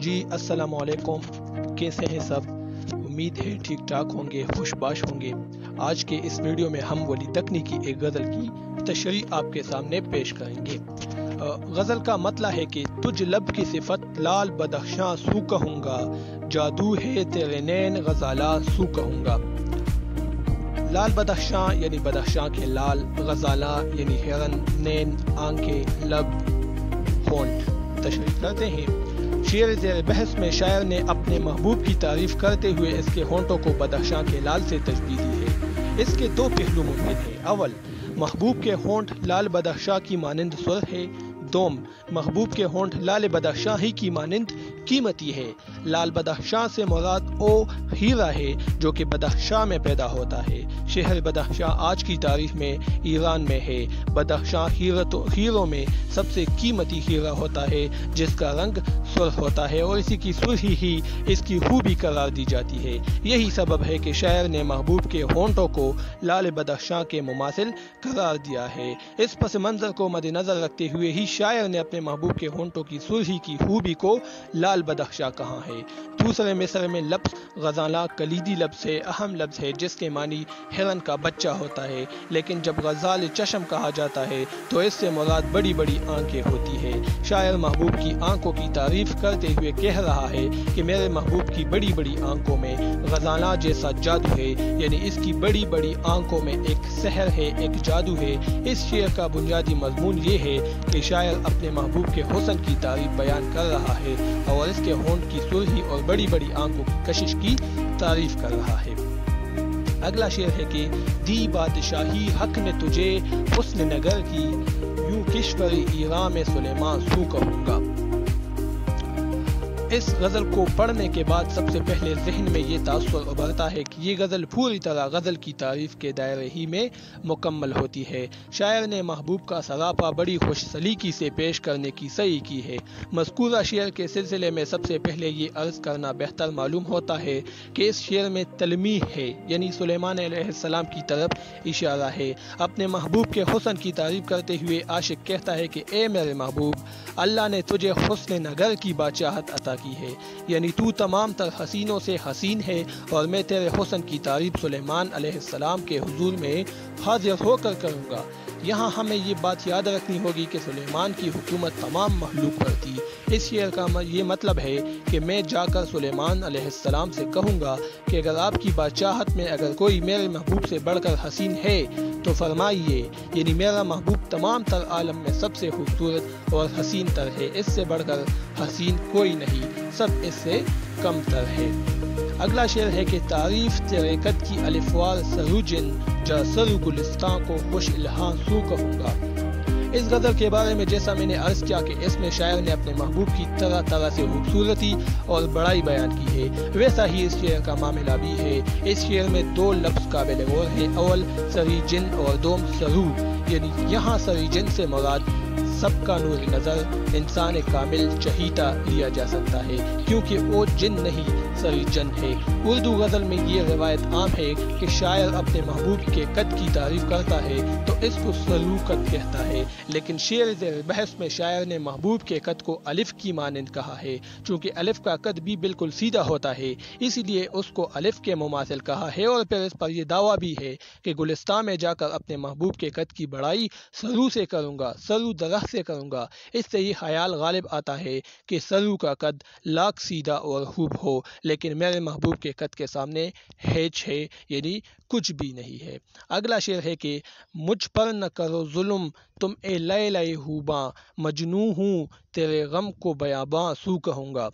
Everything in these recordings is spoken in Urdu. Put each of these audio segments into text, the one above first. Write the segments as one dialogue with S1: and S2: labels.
S1: جی السلام علیکم، کیسے ہیں سب؟ امید ہے ٹھیک ٹھاک ہوں گے، خوشباش ہوں گے۔ آج کے اس ویڈیو میں ہم ولی دکنی کی ایک غزل کی تشریح آپ کے سامنے پیش کریں گے۔ غزل کا مطلب ہے کہ تجھ لب کی صفت لال بدخشاں سو کہوں گا، جادو ہے تیرے نین غزالہ سو کہوں گا۔ لال بدخشاں یعنی بدخشاں کے لال، غزالہ یعنی ہرن، نین آنکھیں، لب، ہونٹ۔ تشریح کرتے ہیں۔ شعر زیر بحث میں شاعر نے اپنے محبوب کی تعریف کرتے ہوئے اس کے ہونٹوں کو بدخشاں کے لال سے تشبیہ دی ہے۔ اس کے دو پہلو ممکن ہیں۔ اول، محبوب کے ہونٹ لال بدخشاں کی مانند سرخ ہے۔ دوم، محبوب کے ہونٹ لال بدخشاں ہی کی مانند قیمتی ہے۔ لال بدخشاں سے مراد او ہیرا ہے جو کہ بدخشاں میں پیدا ہوتا ہے۔ شہر بدخشاں آج کی تاریخ میں ایران میں ہے۔ بدخشاں ہیروں میں سب سے قیمتی ہیرا ہوتا ہے جس کا رنگ سرخ ہوتا ہے اور اسی کی سرخی ہی اس کی خوبی قرار دی جاتی ہے۔ یہی سبب ہے کہ شاعر نے محبوب کے ہونٹوں کو لال بدخشاں کے مماثل قرار دیا ہے۔ اس پس منظر کو مد نظر رکھتے ہوئے ہی شاعر نے اپنے محبوب کے ہونٹوں کی سرخی کی خوبی کو لال بدخشاں کہا ہے۔ دوسرے مصرع میں لفظ غزالہ کلیدی لفظ ہے، اہم لفظ ہے جس کے معنی ہرن کا بچہ ہوتا ہے، لیکن جب غزال چشم کہا جاتا ہے تو اس سے مراد بڑی بڑی آنکھیں ہوتی ہے۔ شاعر محبوب کی آنکھوں کی تعریف کرتے ہوئے کہہ رہا ہے کہ میرے محبوب کی بڑی بڑی آنکھوں میں غزالہ جیسا جادو ہے، یعنی اس کی بڑی بڑی آنکھوں میں ایک سحر ہے، ایک جادو ہے۔ اس شعر کا بنیادی مضمون یہ ہے کہ شاعر اپنے محبوب کے حسن کی تعریف بیان کر رہا ہے اور اس کے ہونٹ کی سرخی اور بڑی بڑی آنکھوں کی کشش کی تعریف کر رہا ہے۔ اگلا شعر ہے کہ دی بادشاہی حق نے تجھے حسن نگر کی، یوں کشور ایران میں سلیمان سو کہوں گا۔ اس غزل کو پڑھنے کے بعد سب سے پہلے ذہن میں یہ تاثر ابھرتا ہے کہ یہ غزل پوری طرح غزل کی تعریف کے دائرے ہی میں مکمل ہوتی ہے۔ شاعر نے محبوب کا سراپا بڑی خوش سلیقی سے پیش کرنے کی سعی کی ہے۔ مذکورہ شعر کے سلسلے میں سب سے پہلے یہ عرض کرنا بہتر معلوم ہوتا ہے کہ اس شعر میں تلمیح ہے، یعنی سلیمان علیہ السلام کی طرف اشارہ ہے۔ اپنے محبوب کے حسن کی تعریف کرتے ہوئے عاشق کہتا ہے کہ اے میرے محبوب، اللہ نے تجھے حسن نگر کی بادشاہت عطا کی ہے، یعنی تو تمام تر حسینوں سے حسین ہے اور میں تیرے حسن کی تعریف سلیمان علیہ السلام کے حضور میں حاضر ہو کر کروں گا۔ یہاں ہمیں یہ بات یاد رکھنی ہوگی کہ سلیمان کی حکومت تمام مخلوق پر تھی۔ اس شعر کا یہ مطلب ہے کہ میں جا کر سلیمان علیہ السلام سے کہوں گا کہ اگر آپ کی بادشاہت میں اگر کوئی میرے محبوب سے بڑھ کر حسین ہے تو فرمائیے، یعنی میرا محبوب تمام تر عالم میں سب سے خوبصورت اور حسین تر ہے، اس سے بڑھ کر حسین کوئی نہیں، سب اس سے کم تر ہے۔ اگلا شعر ہے کہ تعریف تیرے قد کی الفوار سروجن، جا سرو گلستان کو خوش الہاں سو کہوں گا۔ اس غزل کے بارے میں جیسا میں نے عرض کیا کہ اس میں شاعر نے اپنے محبوب کی طرح طرح سے خوبصورتی اور بڑائی بیان کی ہے، ویسا ہی اس شعر کا معاملہ بھی ہے۔ اس شعر میں دو لفظ قابل غور ہیں، اول سری جن اور دوم سرو، یعنی یہاں سری جن سے مراد سب کا نور نظر انسان کامل چہیتا لیا جا سکتا ہے، کیونکہ وہ جن نہیں سری جن ہے۔ اردو غزل میں یہ روایت عام ہے کہ شاعر اپنے محبوب کے قد کی تعریف کرتا ہے تو اس کو سرو قد کہتا ہے، لیکن شعر زیر بحث میں شاعر نے محبوب کے قد کو الف کی مانند کہا ہے۔ چونکہ الف کا قد بھی بالکل سیدھا ہوتا ہے، اسی لیے اس کو الف کے مماثل کہا ہے، اور پھر اس پر یہ دعویٰ بھی ہے کہ گلستان میں جا کر اپنے محبوب کے قد کی بڑائی سرو سے کروں گا، سرو درخت سے کروں گا۔ اس سے یہ خیال غالب آتا ہے کہ سرو کا قد لاکھ سیدھا اور خوب ہو، لیکن میرے محبوب کے قد کے سامنے ہیچ ہے، یعنی کچھ بھی نہیں ہے۔ اگلا شعر ہے کہ مجھ پر نہ کرو ظلم تم اے لیلہ خوباں، مجنوں ہوں تیرے غم کو بیاباں سو کہوں گا۔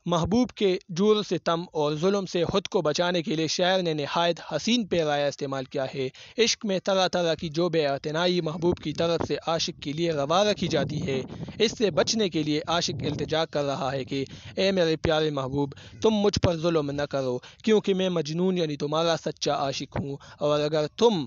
S1: محبوب کے جور ستم اور ظلم سے خود کو بچانے کے لیے شاعر نے نہایت حسین پیرایا استعمال کیا ہے۔ عشق میں طرح طرح کی جو بے اعتنائی محبوب کی طرف سے عاشق کے لیے روا رکھی جاتی ہے، اس سے بچنے کے لیے عاشق التجا کر رہا ہے کہ اے میرے پیارے محبوب، تم مجھ پر ظلم نہ کرو، کیونکہ میں مجنون یعنی تمہارا سچا عاشق ہوں، اور اگر تم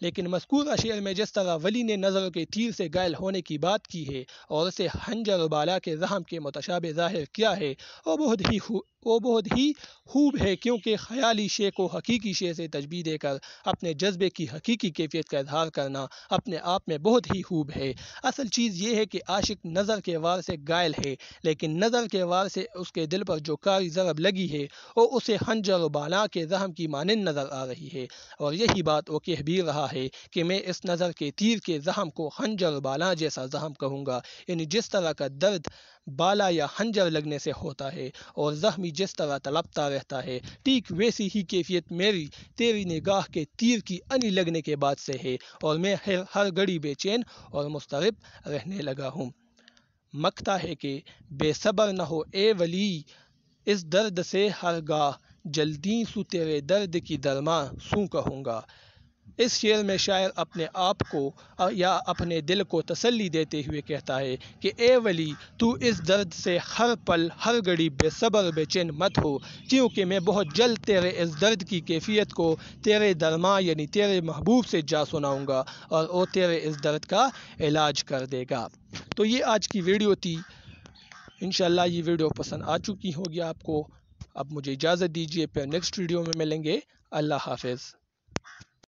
S1: لیکن مذکورہ شعر میں جس طرح ولی نے نظروں کے تیر سے گائل ہونے کی بات کی ہے اور اسے حنجر و بالا کے زخم کے متشابہ ظاہر کیا ہے وہ بہت ہی خوب ہے، کیونکہ خیالی شے کو حقیقی شے سے تشبیہ دے کر اپنے جذبے کی حقیقی کیفیت کا اظہار کرنا اپنے آپ میں بہت ہی خوب ہے۔ اصل چیز یہ ہے کہ عاشق نظر کے وار سے گائل ہے، لیکن نظر کے وار سے اس کے دل پر جو کاری ضرب لگی ہے وہ اسے حنجر و بالا کے زخم کی مانند نظر آ رہی ہے، اور یہی بات وہ کہہ بھی رہا ہے کہ میں اس نظر کے تیر کے زخم کو حنجر و بالا جیسا زخم کہوں گا، یعنی جس طرح کا درد بالا یا حنجر لگنے سے ہوتا ہے اور زخمی جس طرح تڑپتا رہتا ہے، ٹھیک ویسی ہی کیفیت میری تیری نگاہ کے تیر کی انی لگنے کے بعد سے ہے، اور میں ہر گھڑی بے چین اور مضطرب رہنے لگا ہوں۔ مکتا ہے کہ بے صبر نہ ہو اے ولی اس درد سے ہرگاہ، جلدی سو تیرے درد کی درماں سوں کہوں گا۔ اس شعر میں شاعر اپنے آپ کو یا اپنے دل کو تسلی دیتے ہوئے کہتا ہے کہ اے ولی تو اس درد سے ہر پل ہر گھڑی بے صبر بے چین مت ہو، کیونکہ میں بہت جلد تیرے اس درد کی کیفیت کو تیرے درماں یعنی تیرے محبوب سے جا سناؤں گا اور وہ تیرے اس درد کا علاج کر دے گا۔ تو یہ آج کی ویڈیو تھی، انشاءاللہ یہ ویڈیو پسند آ چکی ہوگی آپ کو۔ اب مجھے اجازت دیجیے، پھر نیکسٹ ویڈیو میں ملیں گے۔ اللہ حافظ۔